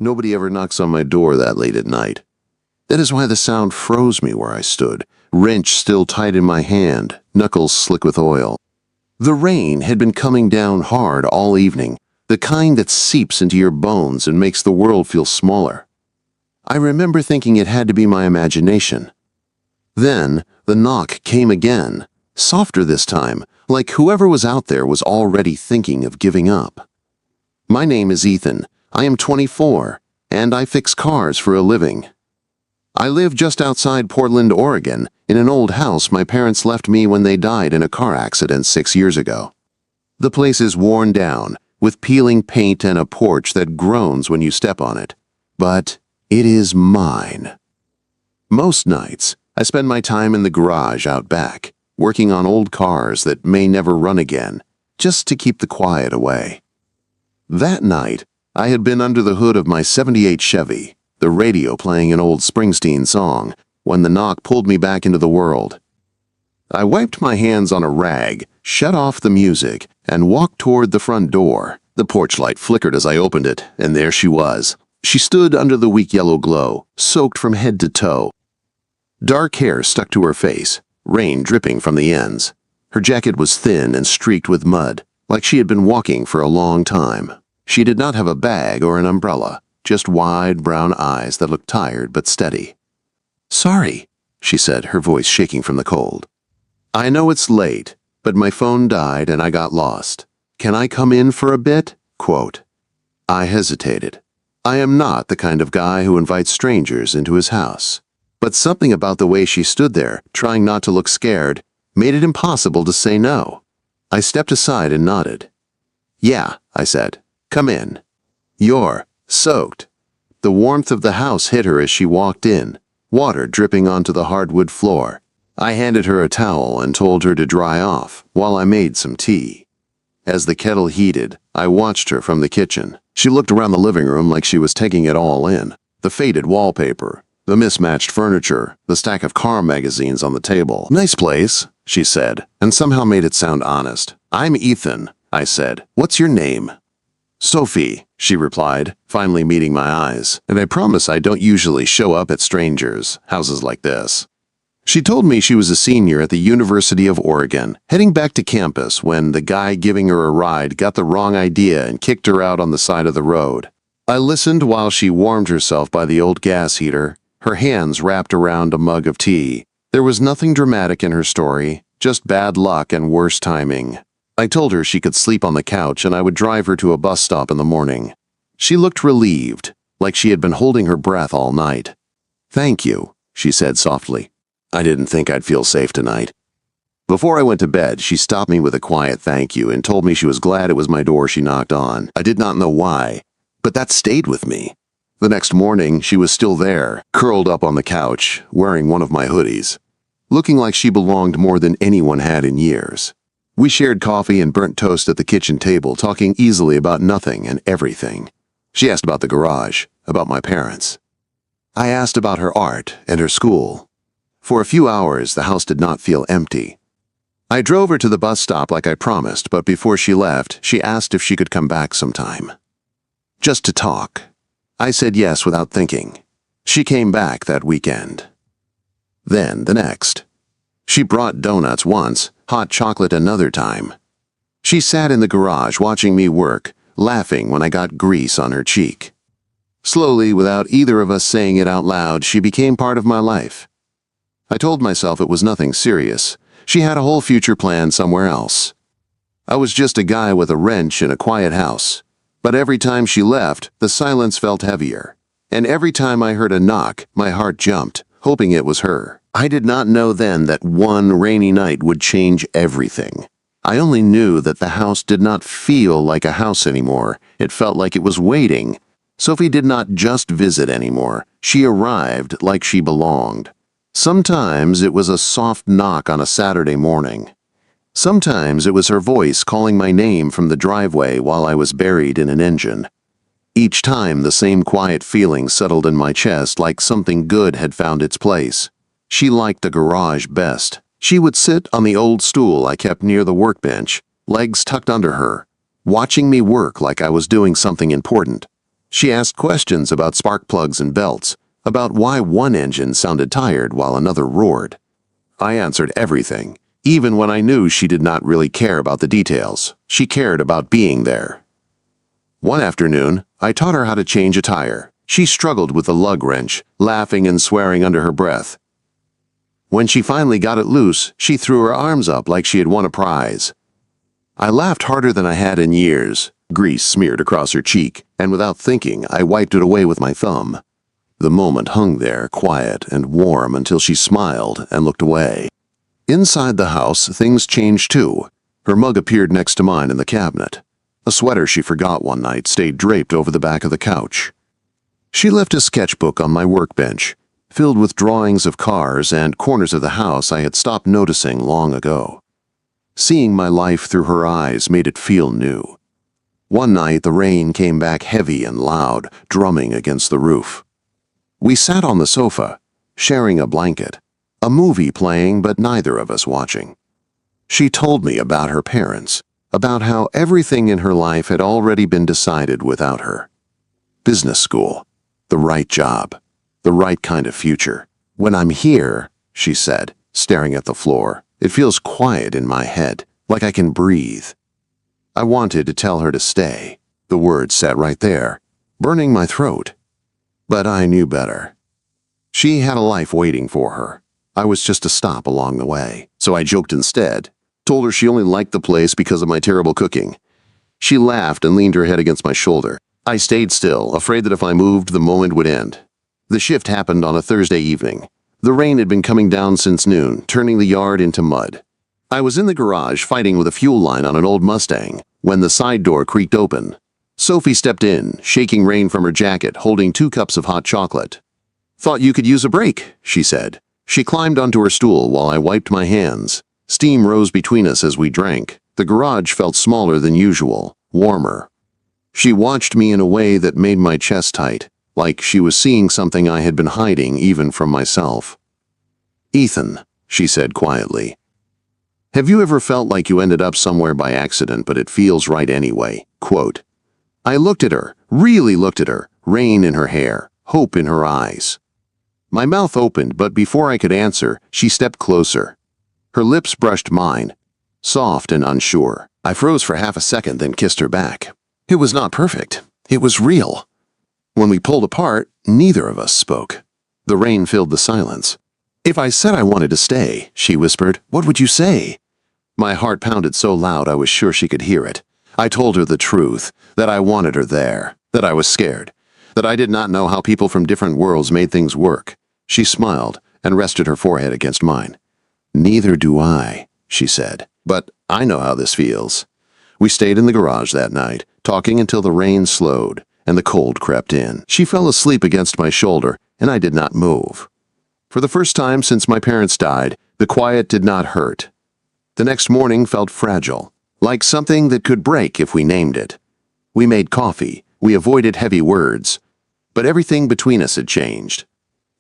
Nobody ever knocks on my door that late at night. That is why the sound froze me where I stood, wrench still tight in my hand, knuckles slick with oil. The rain had been coming down hard all evening, the kind that seeps into your bones and makes the world feel smaller. I remember thinking it had to be my imagination. Then the knock came again, softer this time, like whoever was out there was already thinking of giving up. My name is Ethan. I am 24, and I fix cars for a living. I live just outside Portland, Oregon, in an old house my parents left me when they died in a car accident 6 years ago. The place is worn down, with peeling paint and a porch that groans when you step on it. But it is mine. Most nights, I spend my time in the garage out back, working on old cars that may never run again, just to keep the quiet away. That night, I had been under the hood of my '78 Chevy, the radio playing an old Springsteen song, when the knock pulled me back into the world. I wiped my hands on a rag, shut off the music, and walked toward the front door. The porch light flickered as I opened it, and there she was. She stood under the weak yellow glow, soaked from head to toe. Dark hair stuck to her face, rain dripping from the ends. Her jacket was thin and streaked with mud, like she had been walking for a long time. She did not have a bag or an umbrella, just wide brown eyes that looked tired but steady. "Sorry," she said, her voice shaking from the cold. "I know it's late, but my phone died and I got lost. Can I come in for a bit?" Quote. I hesitated. I am not the kind of guy who invites strangers into his house. But something about the way she stood there, trying not to look scared, made it impossible to say no. I stepped aside and nodded. "Yeah," I said. "Come in." "You're soaked." The warmth of the house hit her as she walked in, water dripping onto the hardwood floor. I handed her a towel and told her to dry off while I made some tea. As the kettle heated, I watched her from the kitchen. She looked around the living room like she was taking it all in. The faded wallpaper, the mismatched furniture, the stack of car magazines on the table. "Nice place," she said, and somehow made it sound honest. "I'm Ethan," I said. "What's your name?" "Sophie," she replied, finally meeting my eyes, "and I promise I don't usually show up at strangers' houses like this." She told me she was a senior at the University of Oregon, heading back to campus when the guy giving her a ride got the wrong idea and kicked her out on the side of the road. I listened while she warmed herself by the old gas heater, her hands wrapped around a mug of tea. There was nothing dramatic in her story, just bad luck and worse timing. I told her she could sleep on the couch and I would drive her to a bus stop in the morning. She looked relieved, like she had been holding her breath all night. "Thank you," she said softly. "I didn't think I'd feel safe tonight." Before I went to bed, she stopped me with a quiet thank you and told me she was glad it was my door she knocked on. I did not know why, but that stayed with me. The next morning, she was still there, curled up on the couch, wearing one of my hoodies, looking like she belonged more than anyone had in years. We shared coffee and burnt toast at the kitchen table, talking easily about nothing and everything. She asked about the garage, about my parents. I asked about her art and her school. For a few hours, the house did not feel empty. I drove her to the bus stop like I promised, but before she left, she asked if she could come back sometime. Just to talk. I said yes without thinking. She came back that weekend. Then the next. She brought donuts once, hot chocolate another time. She sat in the garage watching me work, laughing when I got grease on her cheek. Slowly, without either of us saying it out loud, she became part of my life. I told myself it was nothing serious. She had a whole future planned somewhere else. I was just a guy with a wrench in a quiet house. But every time she left, the silence felt heavier. And every time I heard a knock, my heart jumped, hoping it was her. I did not know then that one rainy night would change everything. I only knew that the house did not feel like a house anymore. It felt like it was waiting. Sophie did not just visit anymore. She arrived like she belonged. Sometimes it was a soft knock on a Saturday morning. Sometimes it was her voice calling my name from the driveway while I was buried in an engine. Each time the same quiet feeling settled in my chest like something good had found its place. She liked the garage best. She would sit on the old stool I kept near the workbench, legs tucked under her, watching me work like I was doing something important. She asked questions about spark plugs and belts, about why one engine sounded tired while another roared. I answered everything, even when I knew she did not really care about the details. She cared about being there. One afternoon, I taught her how to change a tire. She struggled with the lug wrench, laughing and swearing under her breath. When she finally got it loose, she threw her arms up like she had won a prize. I laughed harder than I had in years. Grease smeared across her cheek, and without thinking, I wiped it away with my thumb. The moment hung there, quiet and warm, until she smiled and looked away. Inside the house, things changed too. Her mug appeared next to mine in the cabinet. A sweater she forgot one night stayed draped over the back of the couch. She left a sketchbook on my workbench, filled with drawings of cars and corners of the house I had stopped noticing long ago. Seeing my life through her eyes made it feel new. One night the rain came back heavy and loud, drumming against the roof. We sat on the sofa, sharing a blanket, a movie playing but neither of us watching. She told me about her parents, about how everything in her life had already been decided without her. Business school, the right job, the right kind of future. When I'm here, she said, staring at the floor, it feels quiet in my head, like I can breathe. I wanted to tell her to stay. The words sat right there, burning my throat. But I knew better. She had a life waiting for her. I was just a stop along the way. So I joked instead, told her she only liked the place because of my terrible cooking. She laughed and leaned her head against my shoulder. I stayed still, afraid that if I moved, the moment would end. The shift happened on a Thursday evening. The rain had been coming down since noon, turning the yard into mud. I was in the garage fighting with a fuel line on an old Mustang when the side door creaked open. Sophie stepped in, shaking rain from her jacket, holding 2 cups of hot chocolate. "Thought you could use a break," she said. She climbed onto her stool while I wiped my hands. Steam rose between us as we drank. The garage felt smaller than usual, warmer. She watched me in a way that made my chest tight, like she was seeing something I had been hiding even from myself. "Ethan," she said quietly, "have you ever felt like you ended up somewhere by accident but it feels right anyway?" Quote. I looked at her, really looked at her, rain in her hair, hope in her eyes. My mouth opened, but before I could answer, she stepped closer. Her lips brushed mine, soft and unsure. I froze for half a second, then kissed her back. It was not perfect. It was real. When we pulled apart, neither of us spoke. The rain filled the silence. "If I said I wanted to stay," she whispered, "what would you say?" My heart pounded so loud I was sure she could hear it. I told her the truth, that I wanted her there, that I was scared, that I did not know how people from different worlds made things work. She smiled and rested her forehead against mine. "Neither do I," she said, "but I know how this feels." We stayed in the garage that night, talking until the rain slowed and the cold crept in. She fell asleep against my shoulder, and I did not move. For the first time since my parents died, the quiet did not hurt. The next morning felt fragile, like something that could break if we named it. We made coffee, we avoided heavy words, but everything between us had changed.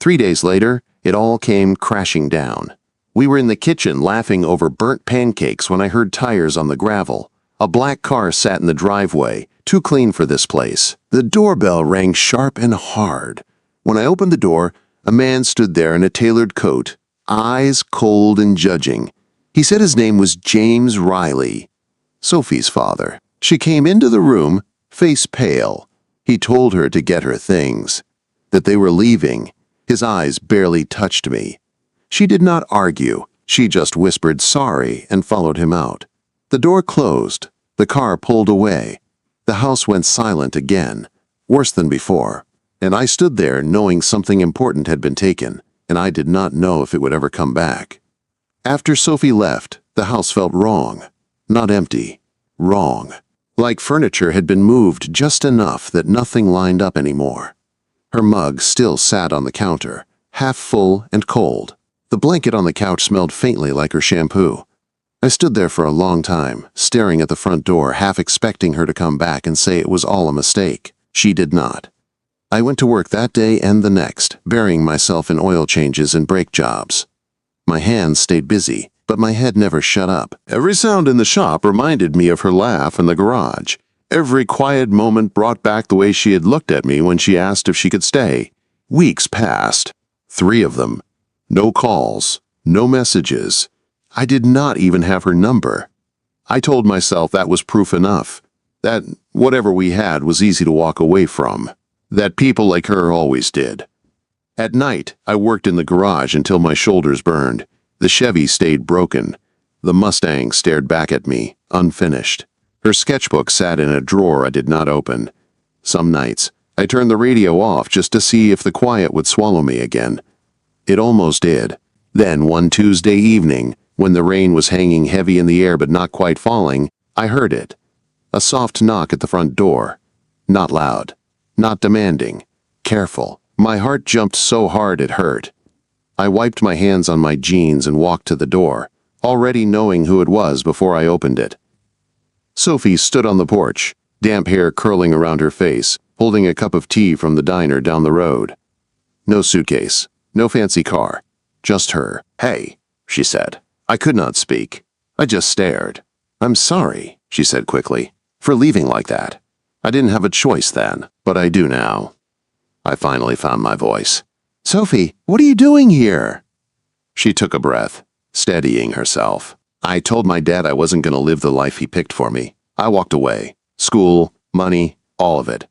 3 days later, it all came crashing down. We were in the kitchen laughing over burnt pancakes when I heard tires on the gravel. A black car sat in the driveway, too clean for this place. The doorbell rang sharp and hard. When I opened the door, a man stood there in a tailored coat, eyes cold and judging. He said his name was James Riley, Sophie's father. She came into the room, face pale. He told her to get her things, that they were leaving. His eyes barely touched me. She did not argue. She just whispered sorry and followed him out. The door closed. The car pulled away. The house went silent again, worse than before. And I stood there knowing something important had been taken, and I did not know if it would ever come back. After Sophie left, the house felt wrong. Not empty. Wrong. Like furniture had been moved just enough that nothing lined up anymore. Her mug still sat on the counter, half full and cold. The blanket on the couch smelled faintly like her shampoo. I stood there for a long time, staring at the front door, half expecting her to come back and say it was all a mistake. She did not. I went to work that day and the next, burying myself in oil changes and brake jobs. My hands stayed busy, but my head never shut up. Every sound in the shop reminded me of her laugh in the garage. Every quiet moment brought back the way she had looked at me when she asked if she could stay. Weeks passed. 3 of them. No calls, no messages. I did not even have her number. I told myself that was proof enough. That whatever we had was easy to walk away from. That people like her always did. At night, I worked in the garage until my shoulders burned. The Chevy stayed broken. The Mustang stared back at me, unfinished. Her sketchbook sat in a drawer I did not open. Some nights, I turned the radio off just to see if the quiet would swallow me again. It almost did. Then one Tuesday evening, when the rain was hanging heavy in the air but not quite falling, I heard it. A soft knock at the front door. Not loud, not demanding, careful. My heart jumped so hard it hurt. I wiped my hands on my jeans and walked to the door, already knowing who it was before I opened it. Sophie stood on the porch, damp hair curling around her face, holding a cup of tea from the diner down the road. No suitcase, no fancy car, just her. "Hey," she said. I could not speak. I just stared. "I'm sorry," she said quickly, "for leaving like that. I didn't have a choice then, but I do now." I finally found my voice. "Sophie, what are you doing here?" She took a breath, steadying herself. "I told my dad I wasn't going to live the life he picked for me. I walked away. School, money, all of it.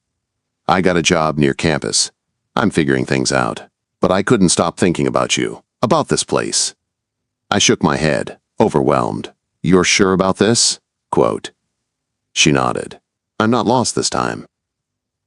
I got a job near campus. I'm figuring things out. But I couldn't stop thinking about you, about this place." I shook my head, overwhelmed. "You're sure about this?" Quote. She nodded. "I'm not lost this time."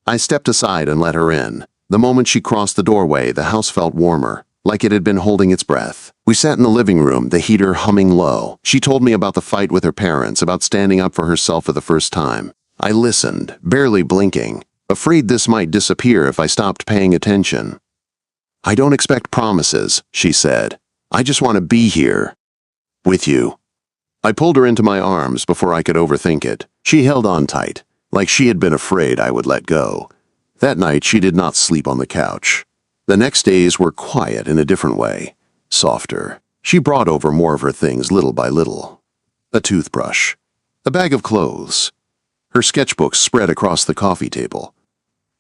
I stepped aside and let her in. The moment she crossed the doorway, the house felt warmer, like it had been holding its breath. We sat in the living room, the heater humming low. She told me about the fight with her parents, about standing up for herself for the first time. I listened, barely blinking, afraid this might disappear if I stopped paying attention. "I don't expect promises," she said. "I just want to be here. With you." I pulled her into my arms before I could overthink it. She held on tight, like she had been afraid I would let go. That night she did not sleep on the couch. The next days were quiet in a different way, softer. She brought over more of her things little by little. A toothbrush, a bag of clothes. Her sketchbooks spread across the coffee table.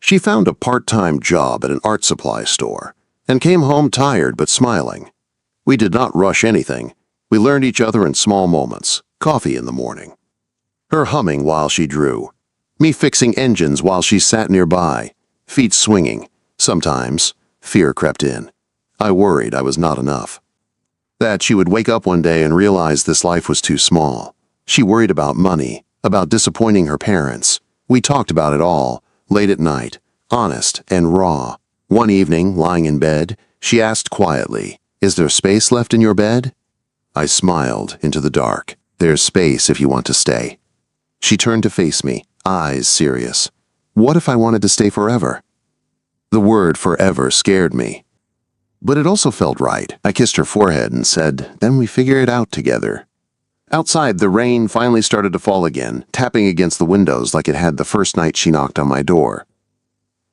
She found a part-time job at an art supply store and came home tired but smiling. We did not rush anything. We learned each other in small moments, coffee in the morning. Her humming while she drew. Me fixing engines while she sat nearby, feet swinging. Sometimes, fear crept in. I worried I was not enough. That she would wake up one day and realize this life was too small. She worried about money, about disappointing her parents. We talked about it all, late at night, honest and raw. One evening, lying in bed, she asked quietly, "Is there space left in your bed?" I smiled into the dark. "There's space if you want to stay." She turned to face me, eyes serious. "What if I wanted to stay forever?" The word forever scared me. But it also felt right. I kissed her forehead and said, "Then we figure it out together." Outside, the rain finally started to fall again, tapping against the windows like it had the first night she knocked on my door.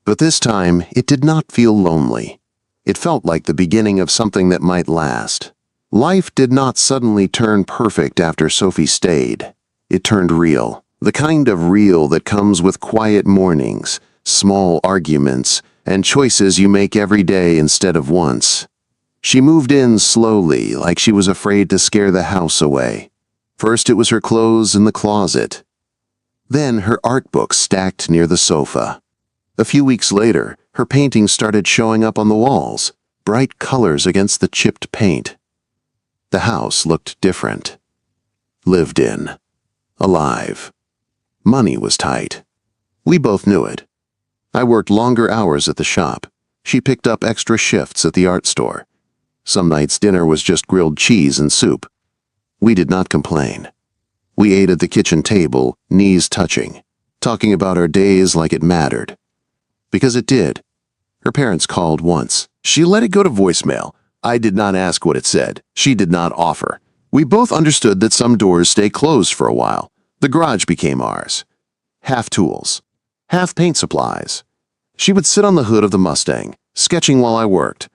But this time, it did not feel lonely. It felt like the beginning of something that might last. Life did not suddenly turn perfect after Sophie stayed. It turned real. The kind of real that comes with quiet mornings, small arguments, and choices you make every day instead of once. She moved in slowly, like she was afraid to scare the house away. First it was her clothes in the closet. Then her art books stacked near the sofa. A few weeks later, her paintings started showing up on the walls, bright colors against the chipped paint. The house looked different. Lived in. Alive. Money was tight. We both knew it. I worked longer hours at the shop. She picked up extra shifts at the art store. Some nights dinner was just grilled cheese and soup. We did not complain. We ate at the kitchen table, knees touching, talking about our days like it mattered. Because it did. Her parents called once. She let it go to voicemail. I did not ask what it said. She did not offer. We both understood that some doors stay closed for a while. The garage became ours. Half tools, half paint supplies. She would sit on the hood of the Mustang, sketching while I worked.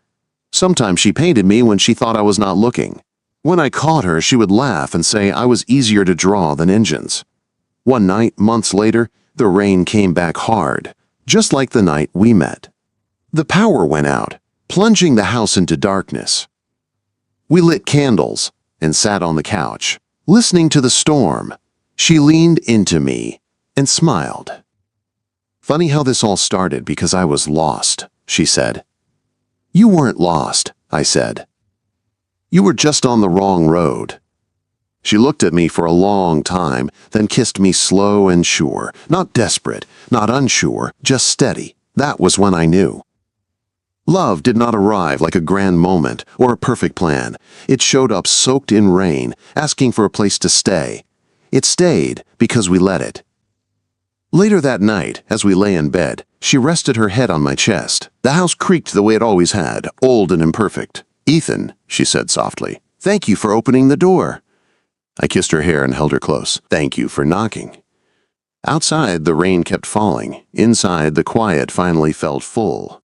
Sometimes she painted me when she thought I was not looking. When I caught her, she would laugh and say I was easier to draw than engines. One night, months later, The rain came back hard, just like the night we met. The power went out, plunging the house into darkness. We lit candles and sat on the couch, listening to the storm. She leaned into me and smiled. "Funny how this all started because I was lost," she said. "You weren't lost," I said. "You were just on the wrong road." She looked at me for a long time, then kissed me slow and sure, not desperate, not unsure, just steady. That was when I knew. Love did not arrive like a grand moment or a perfect plan. It showed up soaked in rain, asking for a place to stay. It stayed because we let it. Later that night, as we lay in bed, she rested her head on my chest. The house creaked the way it always had, old and imperfect. "Ethan," she said softly, "thank you for opening the door." I kissed her hair and held her close. "Thank you for knocking." Outside, the rain kept falling. Inside, the quiet finally felt full.